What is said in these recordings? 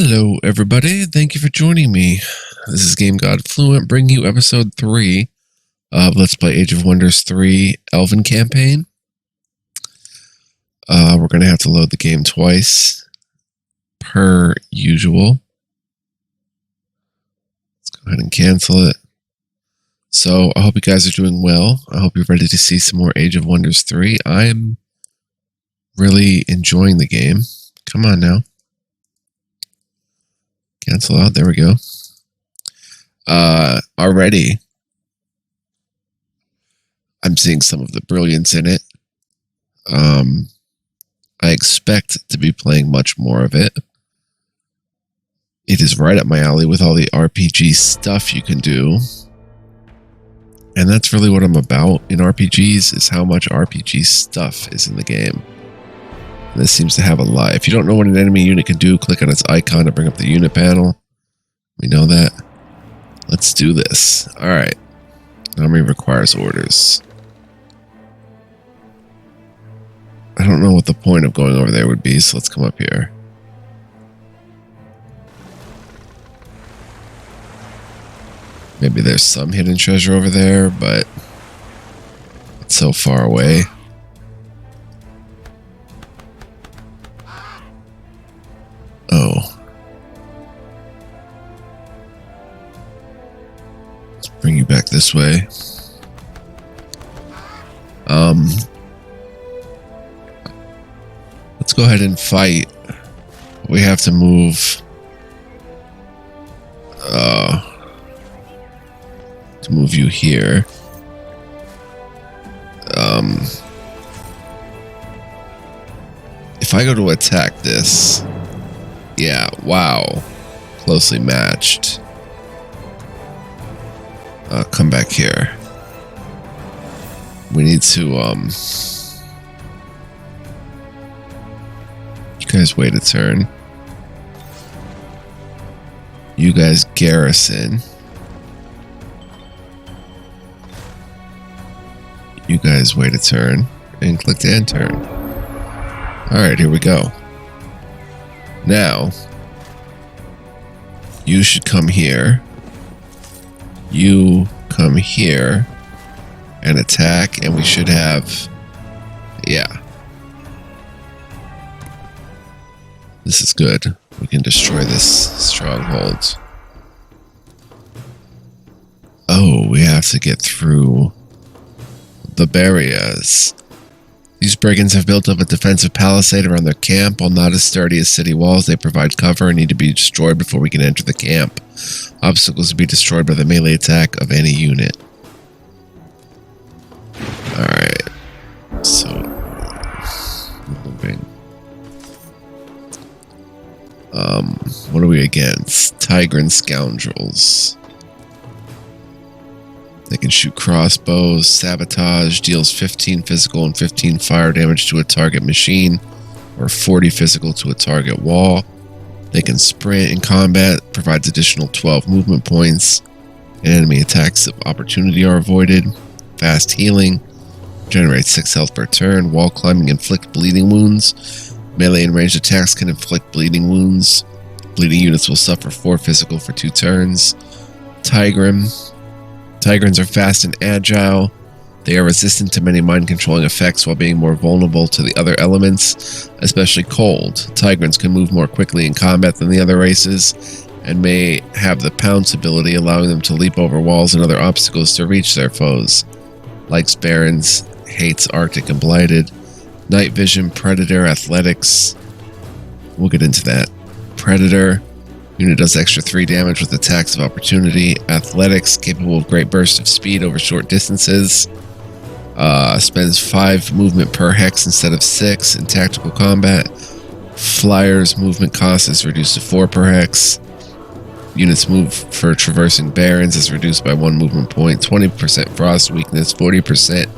Hello, everybody. Thank you for joining me. This is Game God Fluent, bringing you episode 3 of Let's Play Age of Wonders 3 Elven Campaign. We're going to have to load the game twice, per usual. Let's go ahead and cancel it. So, I hope you guys are doing well. I hope you're ready to see some more Age of Wonders 3. I'm really enjoying the game. Come on now. Cancel out. There we go. Already, I'm seeing some of the brilliance in it. I expect to be playing much more of it. It is right up my alley with all the RPG stuff you can do. And that's really what I'm about in RPGs, is how much RPG stuff is in the game. And this seems to have a lot. If you don't know what an enemy unit can do, click on its icon to bring up the unit panel. We know that. Let's do this. Alright. Army requires orders. I don't know what the point of going over there would be, so let's come up here. Maybe there's some hidden treasure over there, but it's so far away. Oh. Let's bring you back this way. Let's go ahead and fight. We have to move you here. If I go to attack this, yeah, wow, closely matched. Come back here. We need to you guys wait a turn. You guys garrison. You guys wait a turn and click to end turn. Alright, here we go. Now, you should come here. You come here and attack, and we should have, yeah. This is good. We can destroy this stronghold. Oh, we have to get through the barriers. These brigands have built up a defensive palisade around their camp. While not as sturdy as city walls, they provide cover and need to be destroyed before we can enter the camp. Obstacles will be destroyed by the melee attack of any unit. Alright. So, moving. What are we against? Halfling Scoundrels. They can shoot crossbows, sabotage, deals 15 physical and 15 fire damage to a target machine, or 40 physical to a target wall. They can sprint in combat, provides additional 12 movement points, and enemy attacks of opportunity are avoided. Fast healing, generates 6 health per turn. Wall climbing, inflict bleeding wounds. Melee and ranged attacks can inflict bleeding wounds. Bleeding units will suffer 4 physical for 2 turns. Tigrans are fast and agile. They are resistant to many mind-controlling effects while being more vulnerable to the other elements, especially cold. Tigrans can move more quickly in combat than the other races, and may have the pounce ability, allowing them to leap over walls and other obstacles to reach their foes. Likes Barons, hates Arctic and Blighted. Night Vision, Predator, Athletics. We'll get into that. Predator. Unit does extra 3 damage with attacks of opportunity. Athletics, capable of great bursts of speed over short distances. Spends 5 movement per hex instead of 6 in tactical combat. Flyers, movement cost is reduced to 4 per hex. Units move for traversing barrens is reduced by 1 movement point. 20% frost weakness, 40%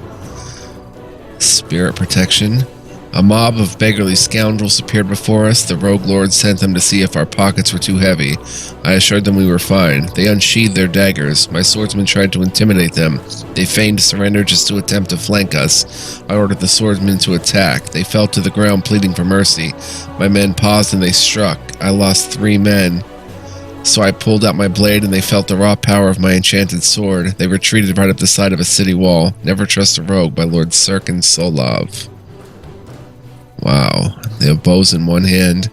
spirit protection. A mob of beggarly scoundrels appeared before us. The rogue lord sent them to see if our pockets were too heavy. I assured them we were fine. They unsheathed their daggers. My swordsmen tried to intimidate them. They feigned surrender just to attempt to flank us. I ordered the swordsmen to attack. They fell to the ground pleading for mercy. My men paused and they struck. I lost 3 men. So I pulled out my blade and they felt the raw power of my enchanted sword. They retreated right up the side of a city wall. Never Trust a Rogue by Lord Serkin Solov. Wow. They have bows in one hand,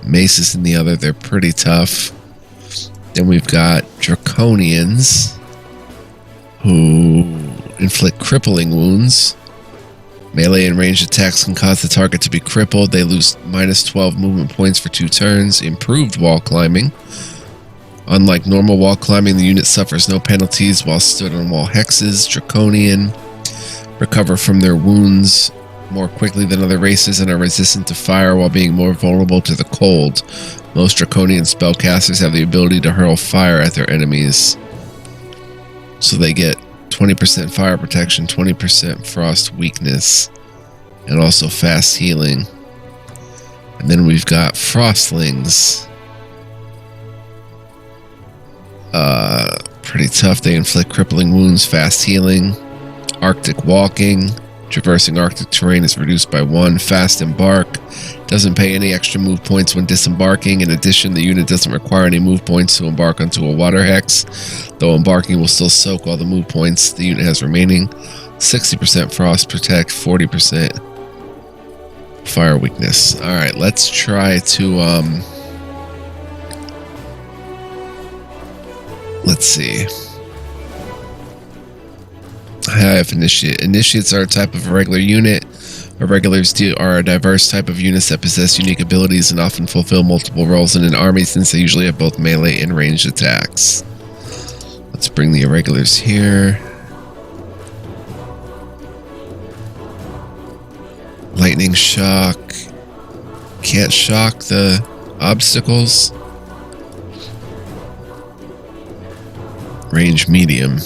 maces in the other. They're pretty tough. Then we've got Draconians, who inflict crippling wounds. Melee and ranged attacks can cause the target to be crippled. They lose minus 12 movement points for 2 turns. Improved wall climbing. Unlike normal wall climbing, the unit suffers no penalties while stood on wall hexes. Draconian recover from their wounds more quickly than other races and are resistant to fire while being more vulnerable to the cold. Most Draconian spellcasters have the ability to hurl fire at their enemies. So they get 20% fire protection, 20% frost weakness, and also fast healing. And then we've got Frostlings. Pretty tough. They inflict crippling wounds, fast healing, Arctic walking. Traversing Arctic terrain is reduced by 1. Fast embark. Doesn't pay any extra move points when disembarking. In addition, the unit doesn't require any move points to embark onto a water hex. Though embarking will still soak all the move points the unit has remaining. 60% frost protect, 40% fire weakness. Alright, let's try to let's see. Have Initiate. Initiates are a type of irregular unit. Irregulars are a diverse type of units that possess unique abilities and often fulfill multiple roles in an army, since they usually have both melee and ranged attacks. Let's bring the irregulars here. Lightning shock. Can't shock the obstacles. Range medium.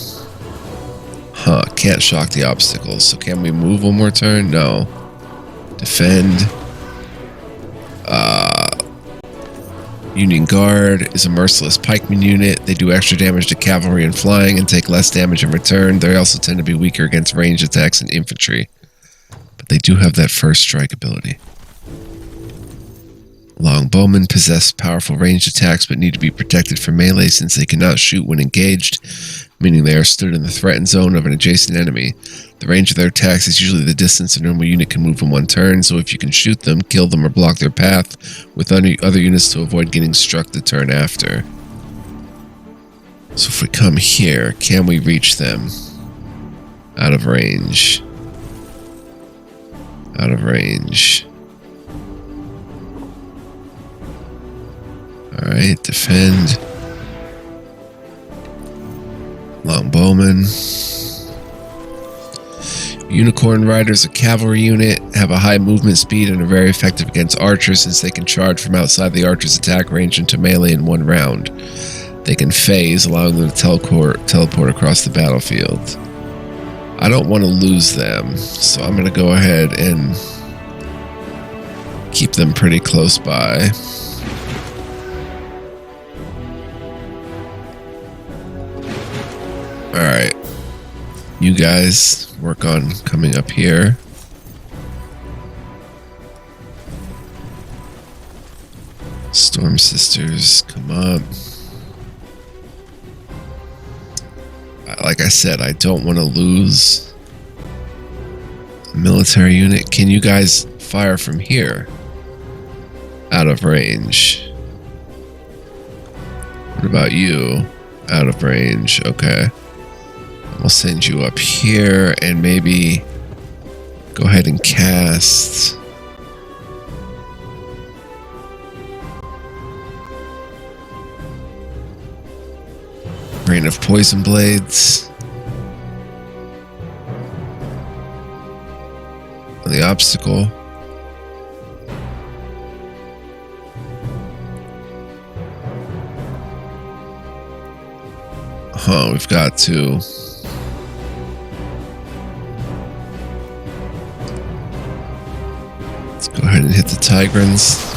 Huh, can't shock the obstacles. So can we move one more turn? No. Defend. Union Guard is a merciless pikeman unit. They do extra damage to cavalry and flying and take less damage in return. They also tend to be weaker against ranged attacks and infantry. But they do have that first strike ability. Longbowmen possess powerful ranged attacks but need to be protected from melee since they cannot shoot when engaged, meaning they are stood in the threatened zone of an adjacent enemy. The range of their attacks is usually the distance a normal unit can move in one turn, so if you can shoot them, kill them, or block their path with other units to avoid getting struck the turn after. So if we come here, can we reach them? Out of range. Out of range. Alright, defend. Longbowmen. Unicorn Riders, a cavalry unit, have a high movement speed and are very effective against archers since they can charge from outside the archer's attack range into melee in 1 round. They can phase, allowing them to teleport across the battlefield. I don't want to lose them, so I'm going to go ahead and keep them pretty close by. Alright, you guys work on coming up here. Storm Sisters, come up. Like I said, I don't want to lose a military unit. Can you guys fire from here? Out of range. What about you? Out of range, okay. We'll send you up here and maybe go ahead and cast Rain of Poison Blades on the obstacle. Huh, we've got to get the Tigrans.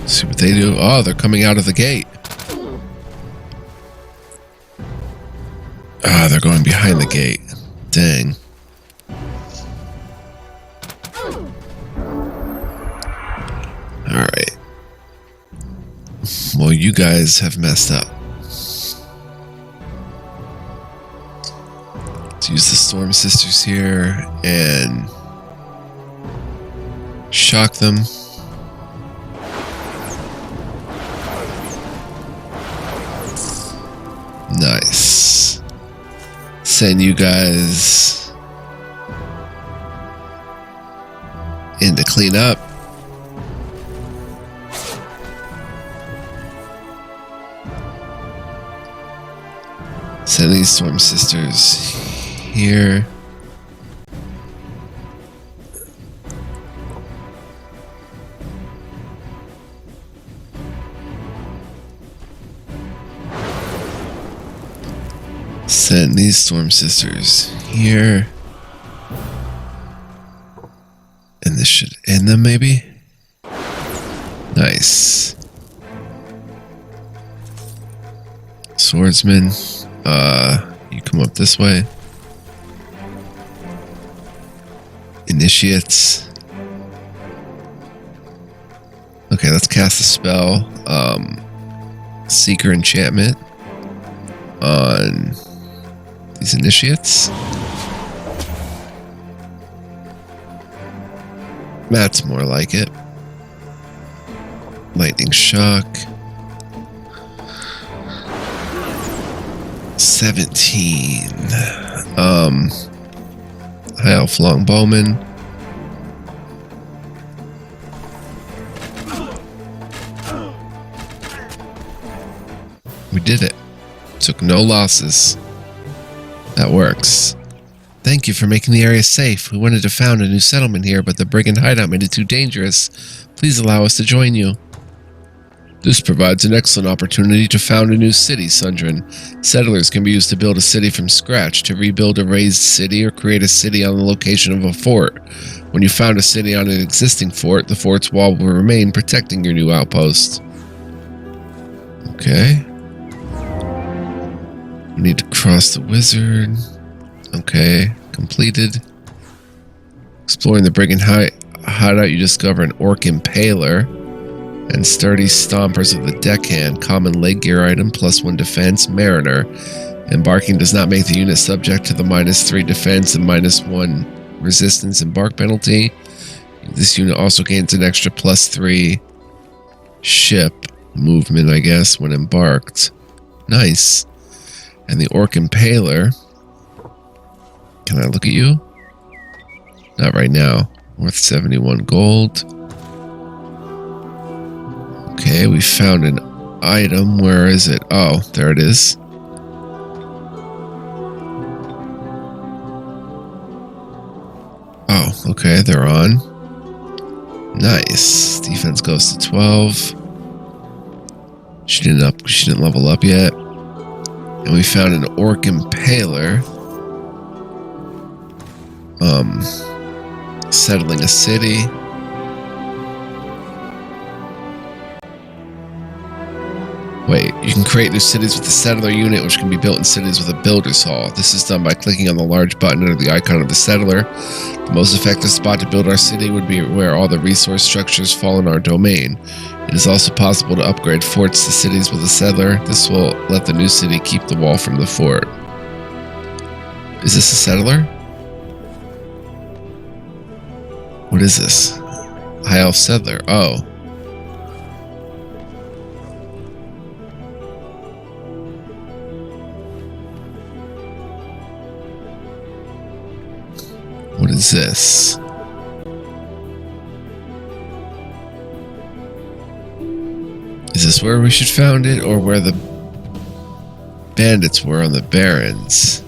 See what they do. Oh, they're coming out of the gate. Ah, they're going behind the gate. Dang. Alright. Well, you guys have messed up. Let's use the Storm Sisters here and shock them. Nice. Send you guys in to clean up. Send these Storm Sisters here. Send these Storm Sisters here. And this should end them, maybe? Nice. Swordsman, you come up this way. Initiates. Okay, let's cast a spell. Seeker enchantment on these initiates. That's more like it. Lightning shock. 17. High Elf Long Bowmen. We did it. Took no losses. That works. Thank you for making the area safe. We wanted to found a new settlement here, but the brigand hideout made it too dangerous. Please allow us to join you. This provides an excellent opportunity to found a new city, Sundrin. Settlers can be used to build a city from scratch, to rebuild a raised city, or create a city on the location of a fort. When you found a city on an existing fort, the fort's wall will remain protecting your new outpost. Okay. We need to cross the wizard. Okay, completed. Exploring the brigand hideout, you discover an Orc Impaler and sturdy stompers of the deckhand, common leg gear item, +1 defense, Mariner. Embarking does not make the unit subject to the -3 defense and -1 resistance embark penalty. This unit also gains an extra +3 ship movement, I guess, when embarked. Nice. And the Orc Impaler. Can I look at you? Not right now. Worth 71 gold. Okay, we found an item. Where is it? Oh, there it is. Oh, okay, they're on. Nice. Defense goes to 12. She didn't level up yet. And we found an Orc Impaler. Settling a city. Wait, you can create new cities with the settler unit, which can be built in cities with a builder's hall. This is done by clicking on the large button under the icon of the settler. The most effective spot to build our city would be where all the resource structures fall in our domain. It is also possible to upgrade forts to cities with a settler. This will let the new city keep the wall from the fort. Is this a settler? What is this? High Elf Settler. Oh. What is this? Is Is this where we should found it, or where the bandits were on the Barrens?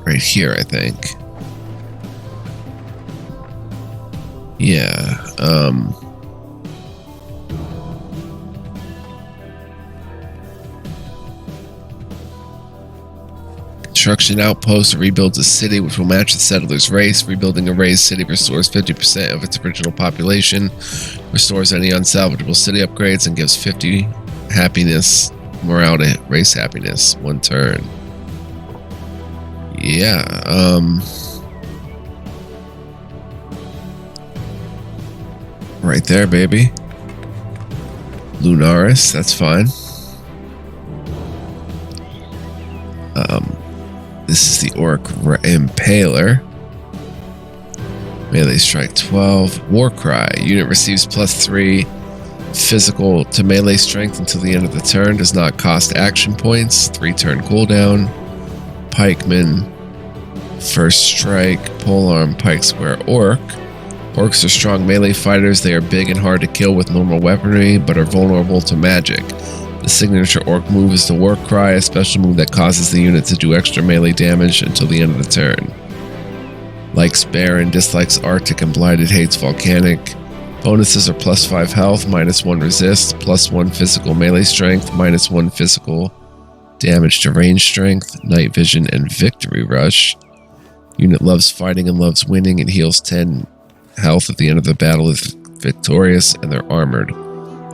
Right here, I think. Yeah, Construction outpost rebuilds a city which will match the settler's race. Rebuilding a raised city restores 50% of its original population, restores any unsalvageable city upgrades, and gives 50 happiness, morale to race happiness, 1 turn. Yeah, right there, baby. Lunaris, that's fine. This is the Orc Impaler. Melee strike 12. Warcry. Unit receives +3 physical to melee strength until the end of the turn. Does not cost action points. 3-turn cooldown. Pikeman. First strike. Polearm. Pike square. Orc. Orcs are strong melee fighters. They are big and hard to kill with normal weaponry, but are vulnerable to magic. The signature Orc move is the Warcry, a special move that causes the unit to do extra melee damage until the end of the turn. Likes Barren, dislikes Arctic and Blighted, hates Volcanic. Bonuses are +5 health, -1 resist, +1 physical melee strength, -1 physical damage to range strength, night vision, and victory rush. Unit loves fighting and loves winning. It heals 10 health at the end of the battle if victorious, and they're armored.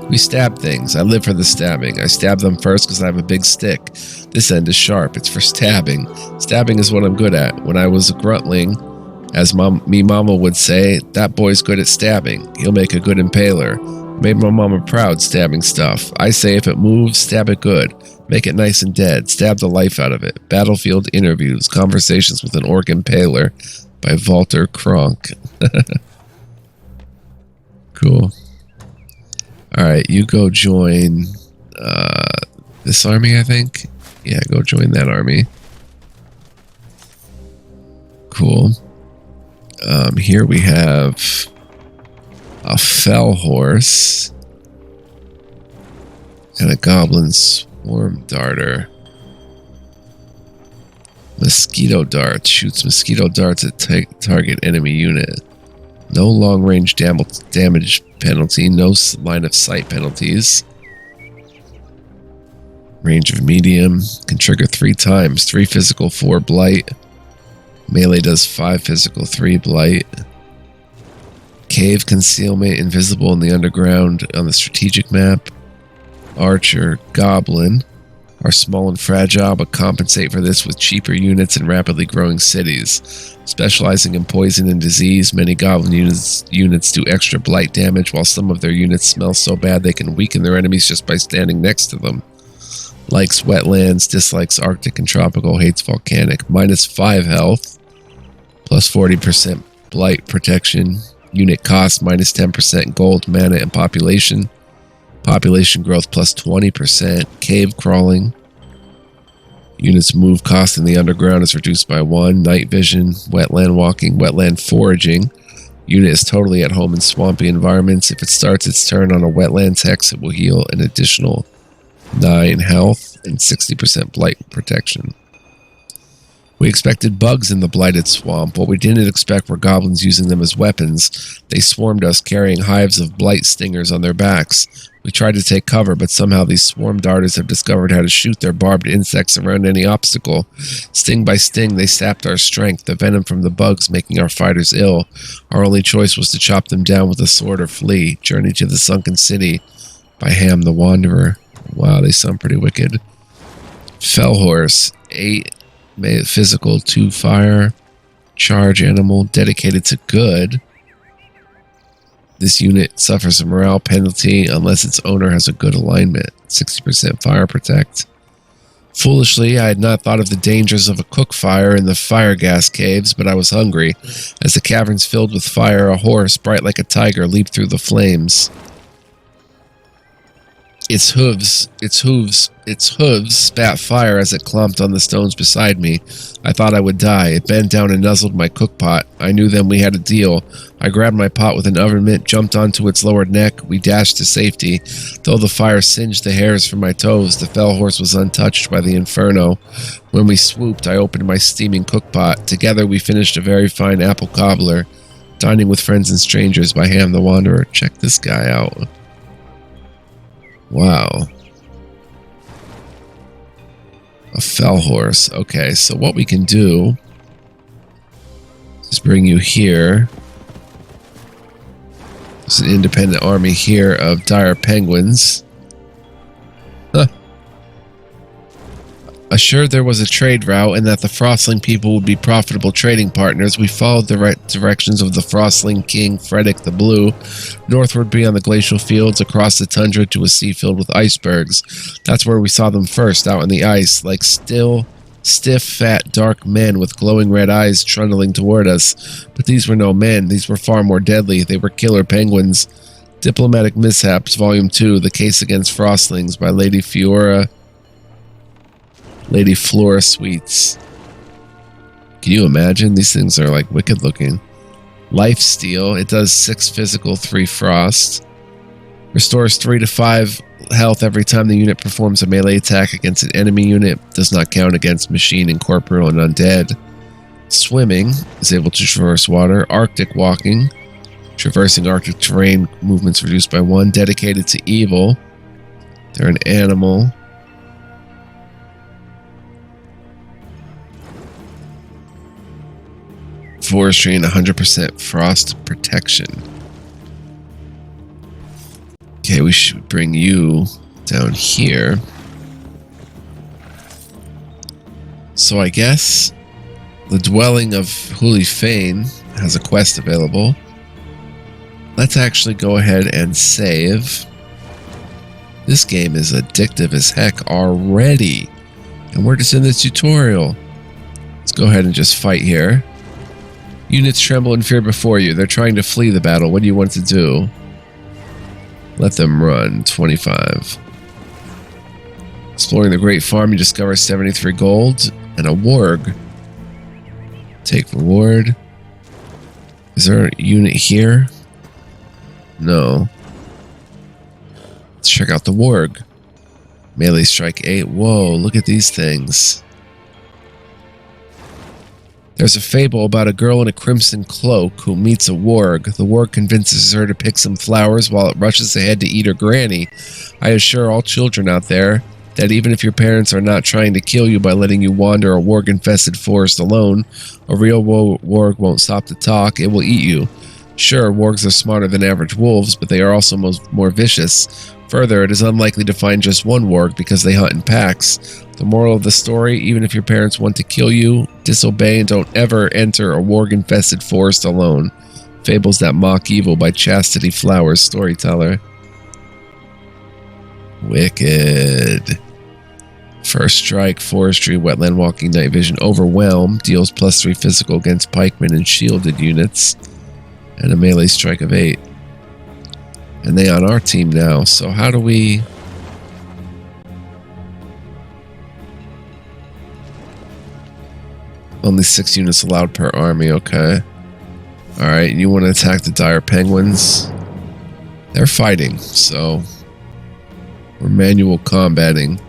We stab things. I live for the stabbing. I stab them first because I have a big stick. This end is sharp. It's for stabbing. Stabbing is what I'm good at. When I was a gruntling, as me mama would say, that boy's good at stabbing. He'll make a good impaler. Made my mama proud stabbing stuff. I say if it moves, stab it good. Make it nice and dead. Stab the life out of it. Battlefield interviews. Conversations with an Orc Impaler by Walter Kronk. Cool. Alright, you go join this army, I think. Yeah, go join that army. Cool. Here we have a fell horse and a goblin swarm darter. Mosquito dart shoots mosquito darts at target enemy unit. No long-range damage penalty, no line of sight penalties. Range of medium, can trigger 3 times, 3 physical, 4 blight. Melee does 5 physical, 3 blight. Cave concealment, invisible in the underground on the strategic map. Archer, goblin are small and fragile, but compensate for this with cheaper units and rapidly growing cities. Specializing in poison and disease, many goblin units do extra blight damage, while some of their units smell so bad they can weaken their enemies just by standing next to them. Likes wetlands, dislikes Arctic and tropical, hates volcanic. -5 health, +40% blight protection. Unit cost -10% gold, mana, and population. Population growth +20%. Cave crawling. Units move cost in the underground is reduced by 1. Night vision. Wetland walking. Wetland foraging. Unit is totally at home in swampy environments. If it starts its turn on a wetlands hex, it will heal an additional 9 health and 60% blight protection. We expected bugs in the blighted swamp. What we didn't expect were goblins using them as weapons. They swarmed us, carrying hives of blight stingers on their backs. We tried to take cover, but somehow these swarm darters have discovered how to shoot their barbed insects around any obstacle. Sting by sting, they sapped our strength, the venom from the bugs making our fighters ill. Our only choice was to chop them down with a sword or flee. Journey to the Sunken City by Ham the Wanderer. Wow, they sound pretty wicked. Fell Horse, 8 physical, 2 fire. Charge animal, dedicated to good. This unit suffers a morale penalty unless its owner has a good alignment. 60% fire protect. Foolishly, I had not thought of the dangers of a cook fire in the fire gas caves, but I was hungry. As the caverns filled with fire, a horse, bright like a tiger, leaped through the flames. Its hooves spat fire as it clomped on the stones beside me. I thought I would die. It bent down and nuzzled my cook pot. I knew then we had a deal. I grabbed my pot with an oven mitt, jumped onto its lowered neck. We dashed to safety. Though the fire singed the hairs from my toes, the fell horse was untouched by the inferno. When we swooped, I opened my steaming cook pot. Together we finished a very fine apple cobbler. Dining with friends and strangers by Ham the Wanderer. Check this guy out. Wow. A fell horse. Okay, so what we can do is bring you here. There's an independent army here of dire penguins. Huh. Assured there was a trade route and that the Frostling people would be profitable trading partners, we followed the right directions of the Frostling king, Frederick the Blue, northward beyond the glacial fields, across the tundra to a sea filled with icebergs. That's where we saw them first, out in the ice, like stiff, fat, dark men with glowing red eyes trundling toward us. But these were no men. These were far more deadly. They were killer penguins. Diplomatic Mishaps, Volume 2, The Case Against Frostlings by Lady Flora Sweets. Can you imagine? These things are like wicked looking. Life Steal. It does 6 physical, 3 frost. Restores 3 to 5 health every time the unit performs a melee attack against an enemy unit. Does not count against machine, incorporeal, and undead. Swimming. Is able to traverse water. Arctic Walking. Traversing Arctic terrain. Movements reduced by 1. Dedicated to evil. They're an animal. Forestry and 100% frost protection. Okay, we should bring you down here. So I guess the Dwelling of Huli Fane has a quest available. Let's actually go ahead and save. This game is addictive as heck already. And we're just in the tutorial. Let's go ahead and just fight here. Units tremble in fear before you. They're trying to flee the battle. What do you want to do? Let them run. 25. Exploring the Great Farm, you discover 73 gold and a warg. Take reward. Is there a unit here? No. Let's check out the warg. Melee strike 8. Whoa, look at these things. There's a fable about a girl in a crimson cloak who meets a warg. The warg convinces her to pick some flowers while it rushes ahead to eat her granny. I assure all children out there that even if your parents are not trying to kill you by letting you wander a warg-infested forest alone, a real warg won't stop to talk. It will eat you. Sure, wargs are smarter than average wolves, but they are also more vicious. Further, it is unlikely to find just one warg because they hunt in packs. The moral of the story, even if your parents want to kill you, disobey and don't ever enter a warg-infested forest alone. Fables That Mock Evil by Chastity Flowers, storyteller. Wicked. First strike, forestry, wetland walking, night vision, overwhelm, deals +3 physical against pikemen and shielded units, and a melee strike of 8. And they on our team now, so how do we... Only 6 units allowed per army, okay. Alright, you want to attack the dire penguins? They're fighting, so... We're manual combating.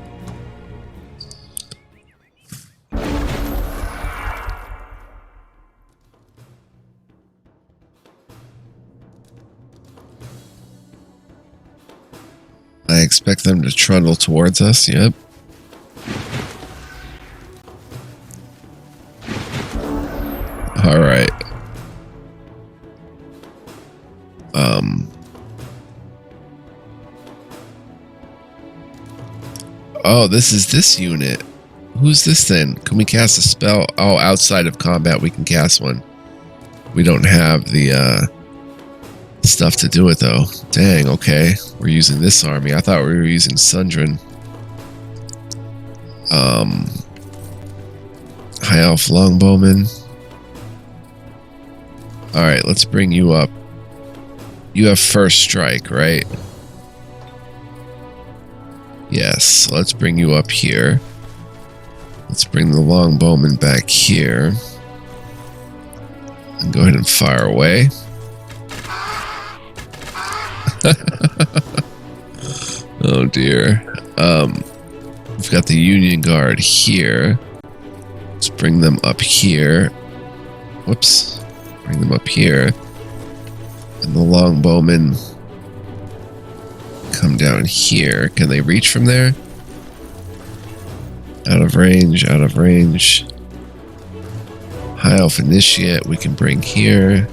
I expect them to trundle towards us, yep. Alright. Oh, this is this unit. Who's this then? Can we cast a spell? Oh, outside of combat we can cast one. We don't have the stuff to do it though. Dang, okay. We're using this army. I thought we were using Sundrin. High Elf Longbowmen. Alright, let's bring you up. You have first strike, right? Yes, so let's bring you up here. Let's bring the longbowman back here. And go ahead and fire away. Oh dear. We've got the Union Guard here. Let's bring them up here. Whoops. Bring them up here. And the longbowmen come down here. Can they reach from there? Out of range, out of range. High Elf Initiate we can bring here.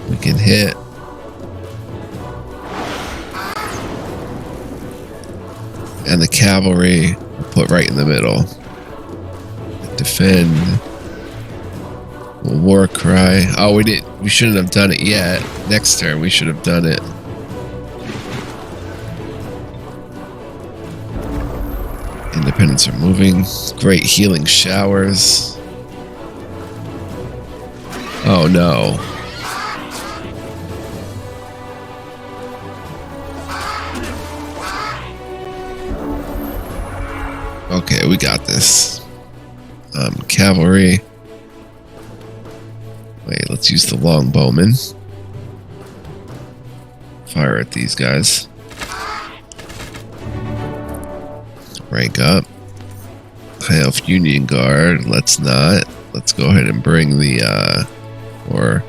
We can hit. And the cavalry we'll put right in the middle. Defend. War cry. Oh, we shouldn't have done it yet. Next turn we should have done it. Independents are moving. Great healing showers. Oh no. Okay, we got this. Cavalry. Wait, let's use the longbowmen. Fire at these guys. Rank up. High Elf Union Guard. Let's not. Let's go ahead and bring the, or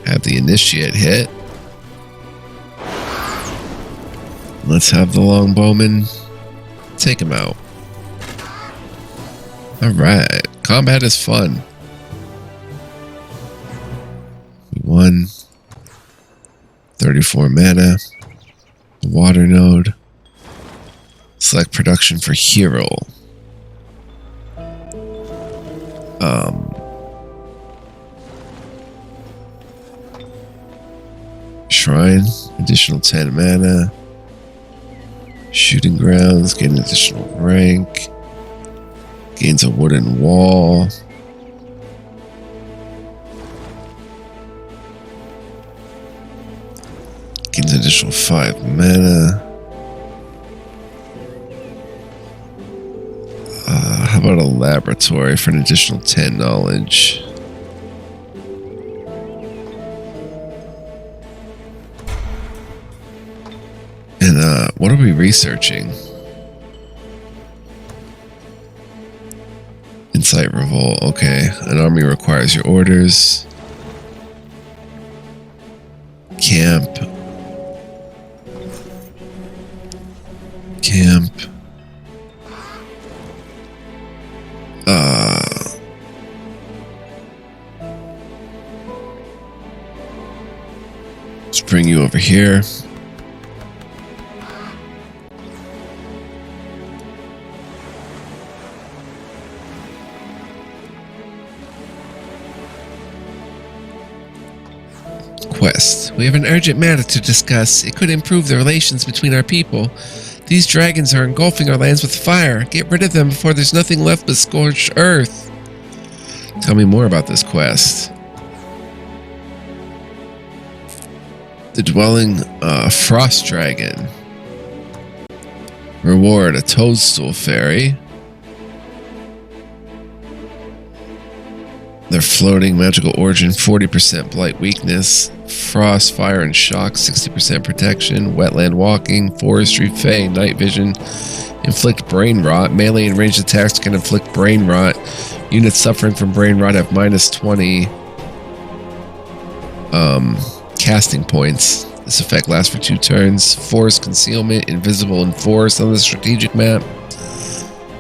have the Initiate hit. Let's have the longbowmen take him out. Alright. Combat is fun. We won. 34 mana. Water node. Select production for hero. Shrine. Additional 10 mana. Shooting grounds. Gain an additional rank. Gains a wooden wall. Gains an additional 5 mana. How about a laboratory for an additional 10 knowledge? And what are we researching? Insight revolt. Okay. An army requires your orders. Camp. Camp. Let's bring you over here. Quest. We have an urgent matter to discuss. It could improve the relations between our people. These dragons are engulfing our lands with fire. Get rid of them before there's nothing left but scorched earth. Tell me more about this quest. The dwelling Frost Dragon. Reward a toadstool fairy. Their floating magical origin, 40% blight weakness, frost, fire, and shock, 60% protection, wetland walking, forestry, fey, night vision, inflict brain rot. Melee and ranged attacks can inflict brain rot. Units suffering from brain rot have minus 20 casting points. This effect lasts for 2 turns. Forest concealment, invisible in forest on the strategic map.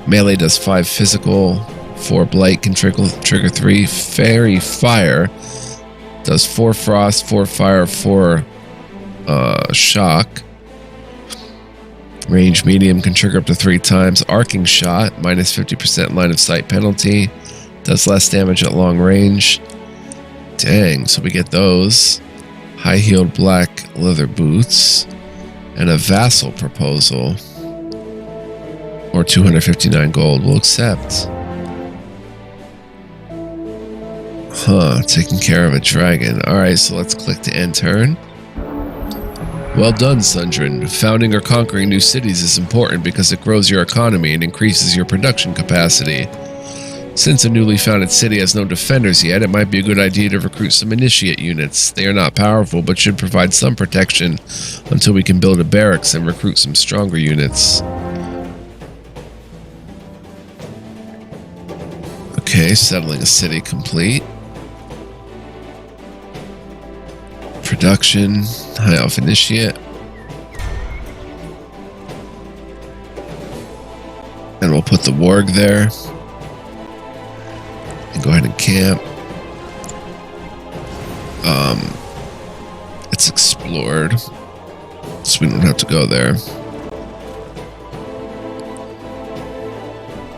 Melee does 5 physical. 4 blight can trigger 3 fairy fire. Does 4 frost, 4 fire, 4 shock. Range medium can trigger up to 3 times. Arcing shot, minus 50% line of sight penalty. Does less damage at long range. Dang, so we get those. High-heeled black leather boots. And a vassal proposal. Or 259 gold. We'll accept. Taking care of a dragon. Alright, so let's click to end turn. Well done, Sundrin. Founding or conquering new cities is important because it grows your economy and increases your production capacity. Since a newly founded city has no defenders yet, it might be a good idea to recruit some initiate units. They are not powerful, but should provide some protection until we can build a barracks and recruit some stronger units. Okay, settling a city complete. Production, high elf initiate. And we'll put the warg there. And go ahead and camp. It's explored, so we don't have to go there.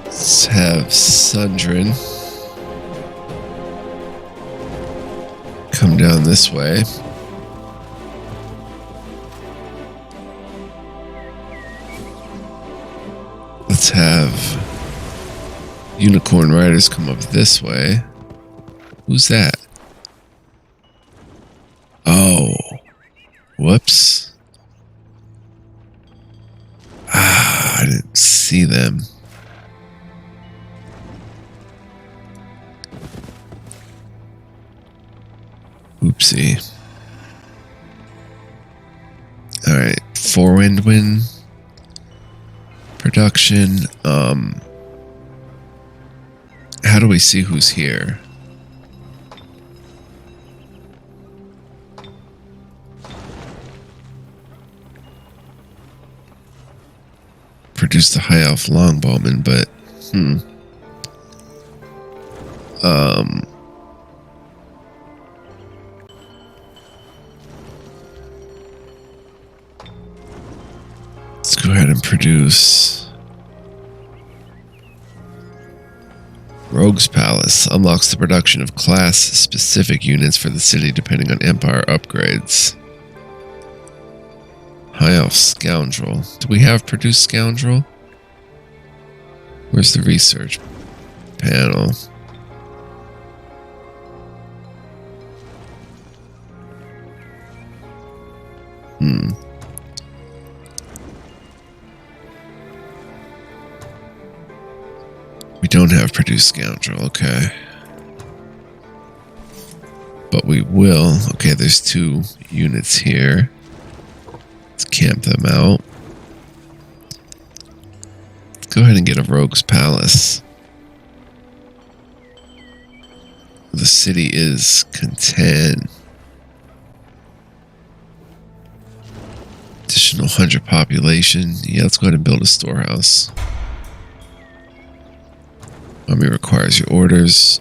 Let's have Sundrin come down this way. Let's have Unicorn Riders come up this way. Who's that? Oh. Whoops. I didn't see them. Oopsie. Alright, Forewind win. Production. How do we see who's here? Produced the high elf longbowman, but let's go ahead and produce Rogue's Palace. Unlocks the production of class-specific units for the city depending on Empire upgrades. High Elf Scoundrel. Do we have Produce Scoundrel? Where's the research panel? We don't have Produce Scoundrel, okay. But we will. Okay, there's 2 units here. Let's camp them out. Let's go ahead and get a Rogue's Palace. The city is content. Additional 100 population. Yeah, let's go ahead and build a storehouse. Army requires your orders.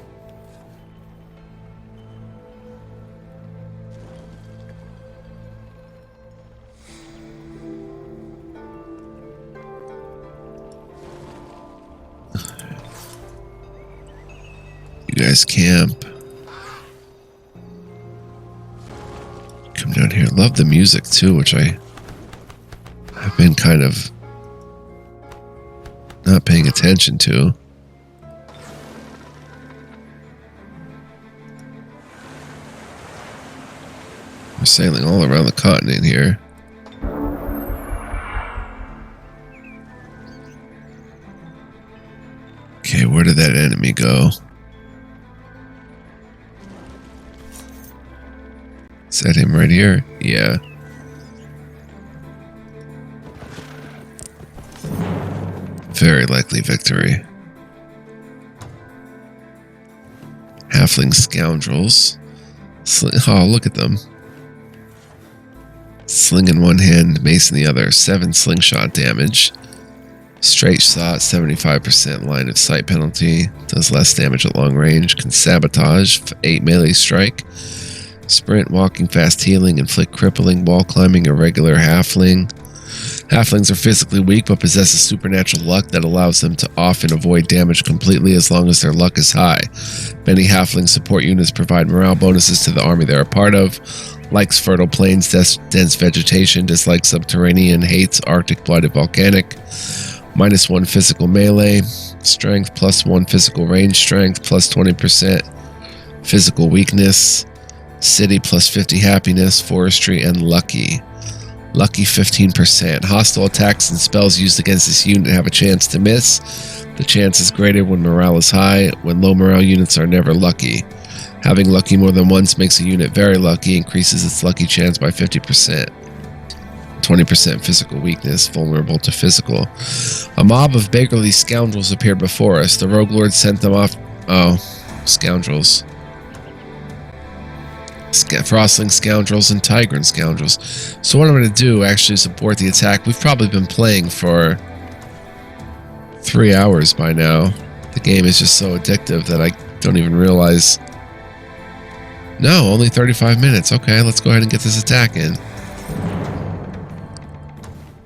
You guys camp. Come down here. Love the music too, which I have been kind of not paying attention to. We're sailing all around the continent here. Okay, where did that enemy go? Is that him right here? Yeah. Very likely victory. Halfling Scoundrels. Oh, look at them. Sling in one hand, mace in the other. 7 slingshot damage. Straight shot, 75% line of sight penalty. Does less damage at long range. Can sabotage, 8 melee strike. Sprint, walking, fast healing, inflict crippling, wall climbing, irregular halfling. Halflings are physically weak but possess a supernatural luck that allows them to often avoid damage completely as long as their luck is high. Many halfling support units provide morale bonuses to the army they're a part of. Likes fertile plains, dense vegetation, dislikes subterranean, hates Arctic blooded volcanic. -1 physical melee strength, +1 physical range strength, +20% physical weakness. City +50 happiness, forestry, and lucky. Lucky 15%. Hostile attacks and spells used against this unit have a chance to miss. The chance is greater when morale is high. When low morale units are never lucky. Having lucky more than once makes a unit very lucky, increases its lucky chance by 50%. 20% physical weakness, vulnerable to physical. A mob of beggarly scoundrels appeared before us. The rogue lord sent them off. Oh, scoundrels. Frostlings Scoundrels and Tigran Scoundrels. So what I'm going to do, actually support the attack. We've probably been playing for 3 hours by now. The game is just so addictive that I don't even realize. No, only 35 minutes. Okay, let's go ahead and get this attack in.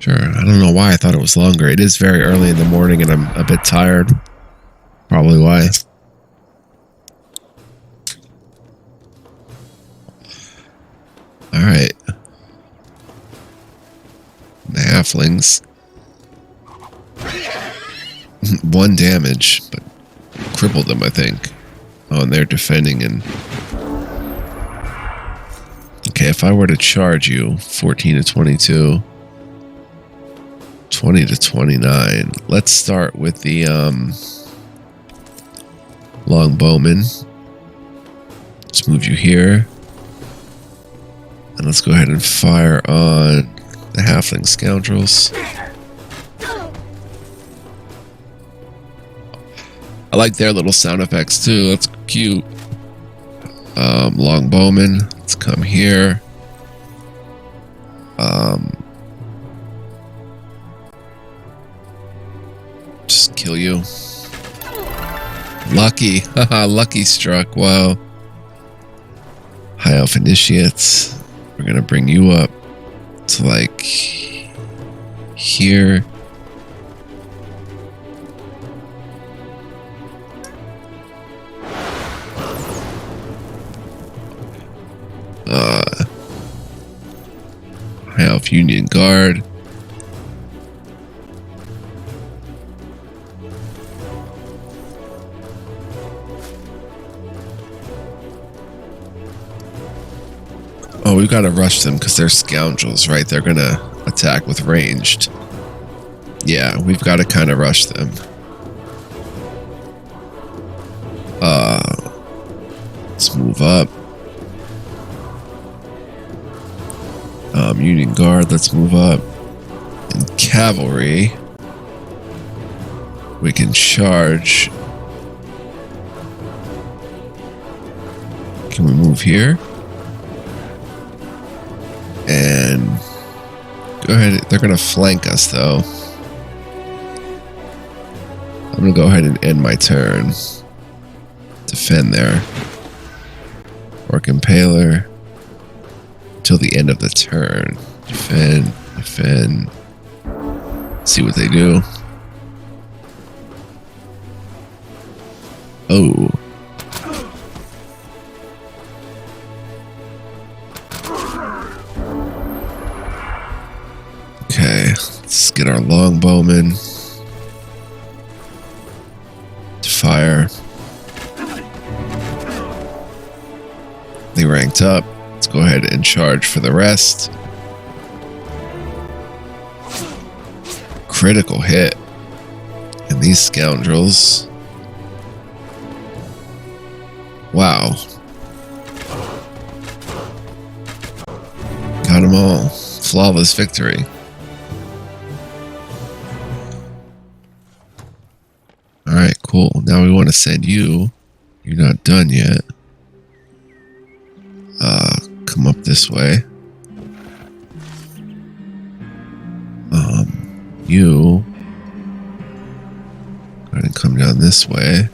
Sure, I don't know why I thought it was longer. It is very early in the morning and I'm a bit tired. Probably why. Alright. The halflings. 1 damage, but crippled them, I think. Oh, and they're defending and... Okay, if I were to charge you, 14 to 22... 20 to 29. Let's start with the long bowman. Let's move you here. And let's go ahead and fire on the halfling scoundrels. I like their little sound effects too. That's cute. Long bowman. Let's come here. Just kill you. Lucky. Haha, lucky struck. Wow. High elf initiates. We're gonna bring you up to like here. High elf Union Guard. Oh, we've got to rush them because they're scoundrels, right? They're going to attack with ranged. Yeah, we've got to kind of rush them. Let's move up. Union Guard, let's move up. And cavalry, we can charge. Can we move here? And go ahead. They're going to flank us, though. I'm going to go ahead and end my turn. Defend there. Orc Impaler. Till the end of the turn. Defend. Defend. See what they do. Oh. Okay, let's get our longbowmen to fire. They ranked up. Let's go ahead and charge for the rest. Critical hit. And these scoundrels. Wow. Got them all. Flawless victory. Alright, cool. Now we want to send you. You're not done yet. Come up this way. You. Go ahead and come down this way.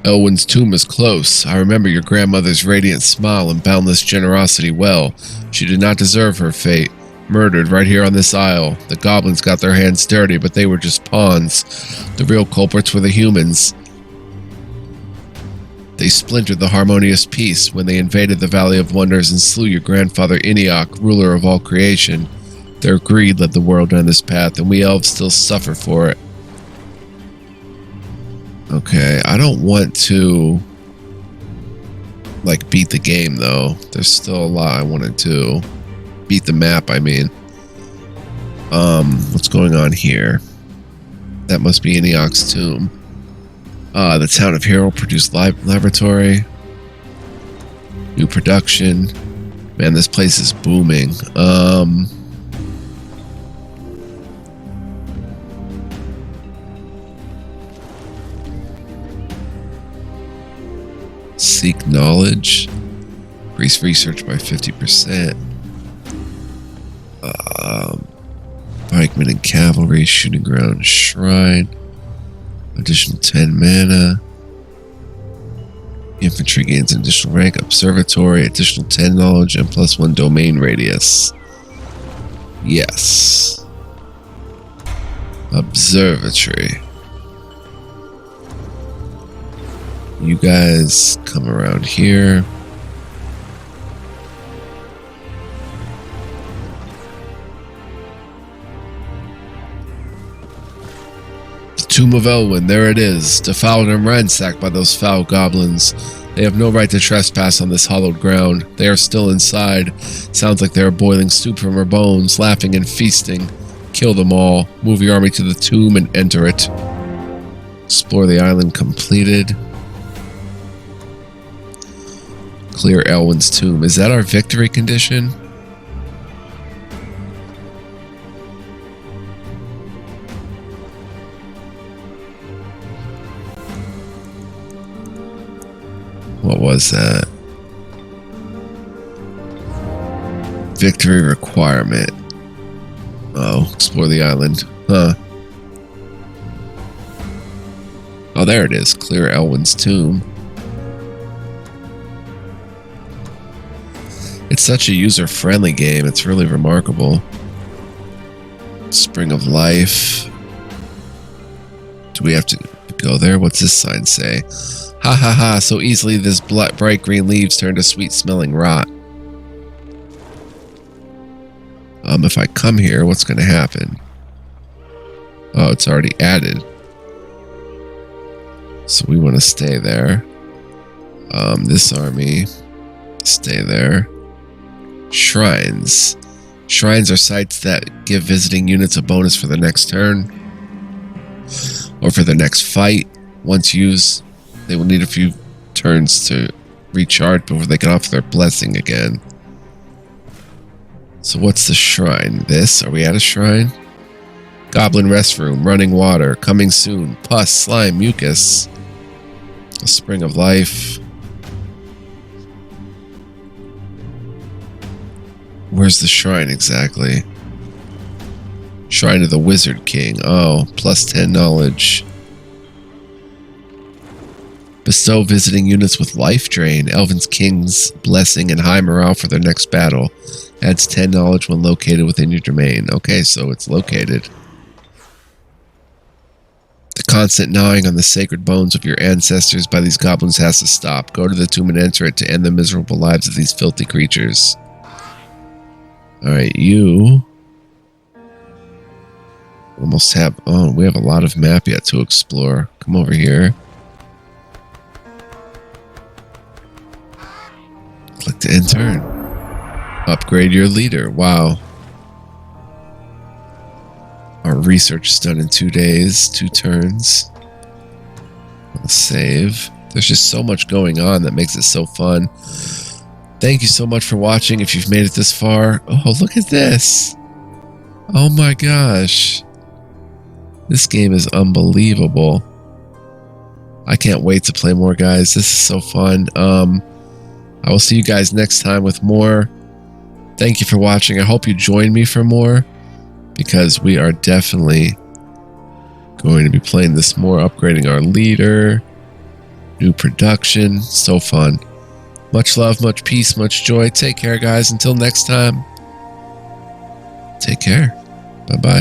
Elwyn's tomb is close. I remember your grandmother's radiant smile and boundless generosity well. She did not deserve her fate. Murdered right here on this isle. The goblins got their hands dirty, but they were just pawns. The real culprits were the humans. They splintered the harmonious peace when they invaded the Valley of Wonders and slew your grandfather Iniok, ruler of all creation. Their greed led the world down this path, and we elves still suffer for it. Okay, I don't want to like beat the game though. There's still a lot I want to do. beat the map, I mean. What's going on here? That must be Enioc's tomb. The town of Hero produced laboratory. New production. Man, this place is booming. Seek knowledge. Increase research by 50%. Pikemen and cavalry, shooting ground, shrine. Additional 10 mana. Infantry gains an additional rank. Observatory, additional 10 knowledge, and +1 domain radius. Yes. Observatory. You guys come around here. Tomb of Elwynn, there it is, defiled and ransacked by those foul goblins. They have no right to trespass on this hallowed ground. They are still inside. Sounds like they are boiling soup from our bones, laughing and feasting. Kill them all. Move your army to the tomb and enter it. Explore the island completed. Clear Elwynn's tomb. Is that our victory condition? What was that? Victory requirement. Oh, explore the island. Huh. Oh, there it is. Clear Elwynn's tomb. It's such a user-friendly game. It's really remarkable. Spring of Life. Do we have to go there? What's this sign say? Ha ha ha, so easily this bright green leaves turn to sweet-smelling rot. If I come here, what's going to happen? Oh, it's already added. So we want to stay there. This army, stay there. Shrines. Shrines are sites that give visiting units a bonus for the next turn. Or for the next fight. Once used, they will need a few turns to recharge before they can offer their blessing again. So what's the shrine? This? Are we at a shrine? Goblin rest room, running water, coming soon, pus, slime, mucus. A spring of life. Where's the shrine exactly? Shrine of the Wizard King. Oh, +10 knowledge. Bestow visiting units with life drain. Elven King's blessing and high morale for their next battle. Adds 10 knowledge when located within your domain. Okay, so it's located. The constant gnawing on the sacred bones of your ancestors by these goblins has to stop. Go to the tomb and enter it to end the miserable lives of these filthy creatures. Alright, you almost have... Oh, we have a lot of map yet to explore. Come over here. Click to enter. Upgrade your leader. Wow. Our research is done in 2 days, 2 turns. Let's save. There's just so much going on that makes it so fun. Thank you so much for watching. If you've made it this far. Oh, look at this. Oh my gosh. This game is unbelievable. I can't wait to play more, guys. This is so fun. I will see you guys next time with more. Thank you for watching. I hope you join me for more, because we are definitely going to be playing this more, upgrading our leader, new production. So fun. Much love, much peace, much joy. Take care, guys. Until next time. Take care. Bye-bye.